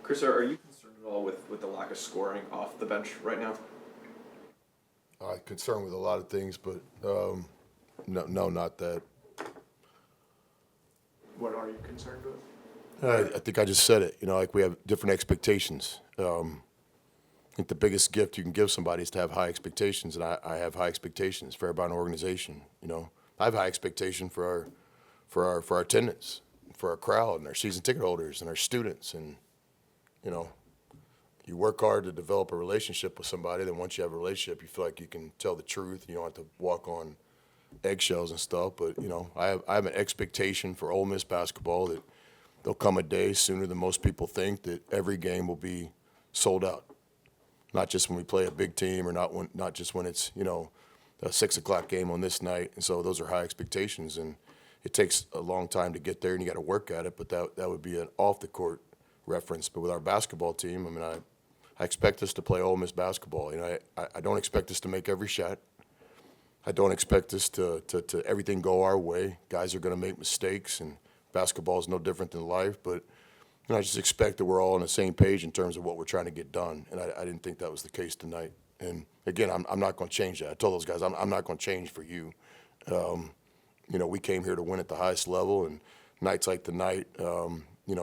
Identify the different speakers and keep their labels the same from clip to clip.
Speaker 1: Chris, are you concerned at all with the lack of scoring off the bench right now?
Speaker 2: Concerned with a lot of things, but no, not that.
Speaker 1: What are you concerned with?
Speaker 2: I think I just said it. Like we have different expectations. I think the biggest gift you can give somebody is to have high expectations, and I have high expectations for everybody in an organization. I have high expectation for our attendance, for our crowd, and our season ticket holders, and our students, and you know, you work hard to develop a relationship with somebody. Then once you have a relationship, you feel like you can tell the truth. You don't have to walk on eggshells and stuff. But I have an expectation for Ole Miss basketball that there'll come a day sooner than most people think that every game will be sold out. Not just when we play a big team, or not just when it's a 6 o'clock game on this night. And so those are high expectations, and it takes a long time to get there, and you got to work at it. But that would be an off the court reference. But with our basketball team, I expect us to play Ole Miss basketball. I don't expect us to make every shot. I don't expect us to everything go our way. Guys are going to make mistakes, and basketball is no different than life. But I just expect that we're all on the same page in terms of what we're trying to get done. And I didn't think that was the case tonight. And again, I'm not going to change that. I told those guys I'm not going to change for you. We came here to win at the highest level, and nights like tonight,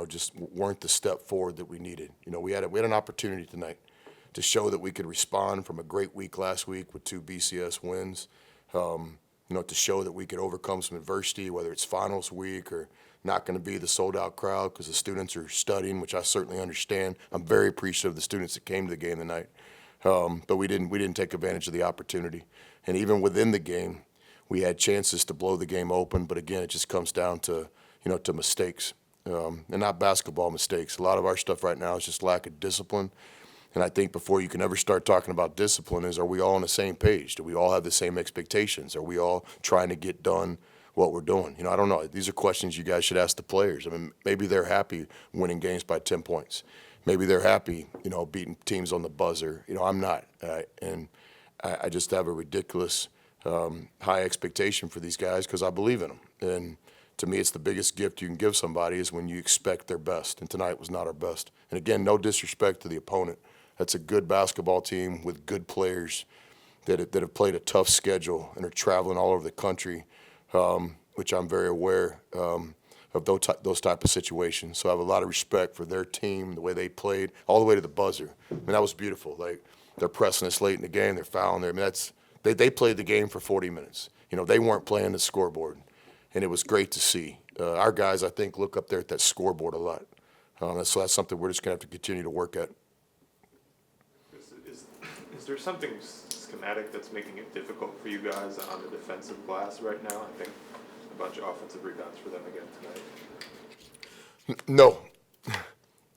Speaker 2: just weren't the step forward that we needed. We had an opportunity tonight to show that we could respond from a great week last week with 2 BCS wins. To show that we could overcome some adversity, whether it's finals week or not going to be the sold-out crowd because the students are studying, which I certainly understand. I'm very appreciative of the students that came to the game tonight, but we didn't take advantage of the opportunity. And even within the game, we had chances to blow the game open, but again, it just comes down to to mistakes, and not basketball mistakes. A lot of our stuff right now is just lack of discipline. And I think before you can ever start talking about discipline are we all on the same page? Do we all have the same expectations? Are we all trying to get done what we're doing? I don't know. These are questions you guys should ask the players. Maybe they're happy winning games by 10 points. Maybe they're happy, beating teams on the buzzer. I'm not. And I just have a ridiculous high expectation for these guys because I believe in them. And to me, it's the biggest gift you can give somebody is when you expect their best. And tonight was not our best. And again, no disrespect to the opponent. That's a good basketball team with good players that have played a tough schedule and are traveling all over the country, which I'm very aware of those type of situations. So I have a lot of respect for their team, the way they played, all the way to the buzzer. That was beautiful. Like, they're pressing us late in the game, they're fouling there. They played the game for 40 minutes. They weren't playing the scoreboard, and it was great to see. Our guys, I think, look up there at that scoreboard a lot. So that's something we're just going to have to continue to work at.
Speaker 3: Is there something schematic that's making it difficult for you guys on the defensive glass right now? I think a bunch of offensive rebounds for them again tonight.
Speaker 2: No.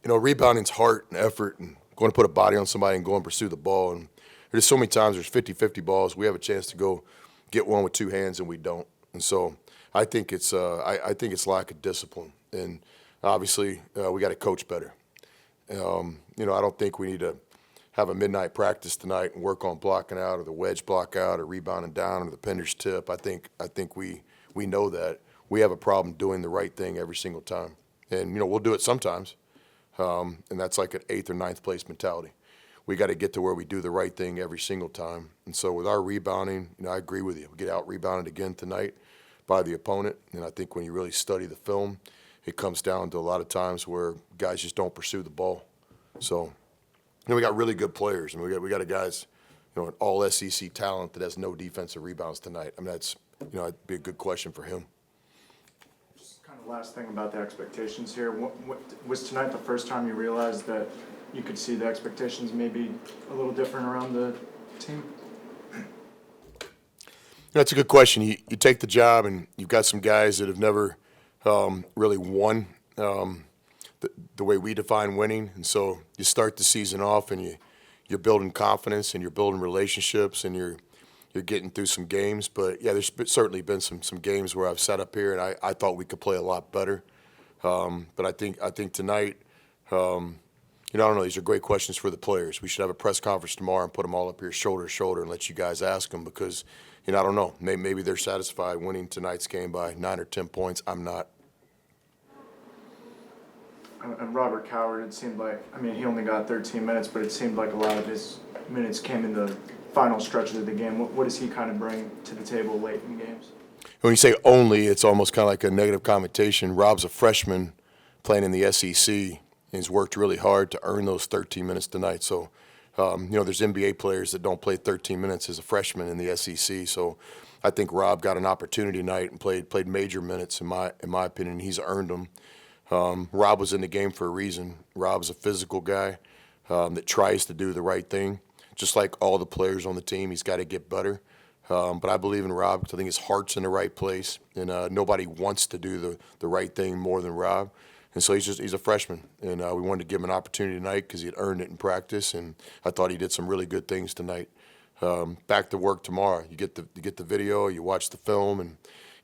Speaker 2: Rebounding's heart and effort and going to put a body on somebody and go and pursue the ball. And there's so many times there's 50-50 balls. We have a chance to go get one with 2 hands and we don't. And so I think it's lack of discipline. And obviously we got to coach better. I don't think we need to have a midnight practice tonight and work on blocking out or the wedge block out or rebounding down or the pinder's tip. I think we know that. We have a problem doing the right thing every single time. And, we'll do it sometimes. And that's like an 8th or 9th place mentality. We got to get to where we do the right thing every single time. And so with our rebounding, I agree with you. We get out rebounded again tonight by the opponent. And I think when you really study the film, it comes down to a lot of times where guys just don't pursue the ball. So, we got really good players. We got a guys, an all SEC talent that has no defensive rebounds tonight. That's, it'd be a good question for him.
Speaker 4: Just kind of last thing about the expectations here. What was tonight the first time you realized that you could see the expectations maybe a little different around the team?
Speaker 2: That's a good question. You take the job and you've got some guys that have never really won the way we define winning. And so you start the season off and you're building confidence and you're building relationships and you're getting through some games. But, yeah, there's certainly been some games where I've sat up here and I thought we could play a lot better. But I think tonight, I don't know. These are great questions for the players. We should have a press conference tomorrow and put them all up here shoulder to shoulder and let you guys ask them because, I don't know. Maybe they're satisfied winning tonight's game by 9 or 10 points. I'm not.
Speaker 4: And Robert Coward, it seemed like, I mean, he only got 13 minutes, but it seemed like a lot of his minutes came in the final stretches of the game. What does he kind of bring to the table late in games?
Speaker 2: When you say only, it's almost kind of like a negative connotation. Rob's a freshman playing in the SEC, and he's worked really hard to earn those 13 minutes tonight. So, there's NBA players that don't play 13 minutes as a freshman in the SEC. So, I think Rob got an opportunity tonight and played major minutes. In my opinion, he's earned them. Rob was in the game for a reason. Rob's a physical guy that tries to do the right thing. Just like all the players on the team, he's got to get better. But I believe in Rob because I think his heart's in the right place, and nobody wants to do the right thing more than Rob. And so he's a freshman, and we wanted to give him an opportunity tonight because he had earned it in practice, and I thought he did some really good things tonight. Back to work tomorrow. You get the video, you watch the film, and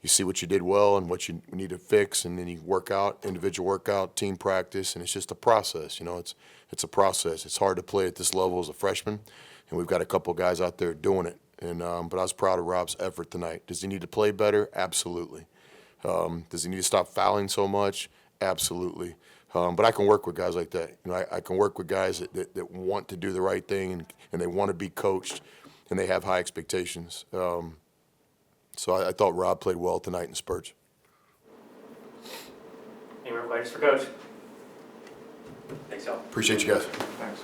Speaker 2: you see what you did well and what you need to fix, and then you work out, individual workout, team practice, and it's just a process. It's a process. It's hard to play at this level as a freshman, and we've got a couple guys out there doing it. And but I was proud of Rob's effort tonight. Does he need to play better? Absolutely. Does he need to stop fouling so much? Absolutely. But I can work with guys like that. I can work with guys that want to do the right thing and they want to be coached and they have high expectations. So I thought Rob played well tonight in spurts.
Speaker 5: Any more questions for Coach? Thanks, y'all.
Speaker 2: Appreciate you guys.
Speaker 4: Thanks.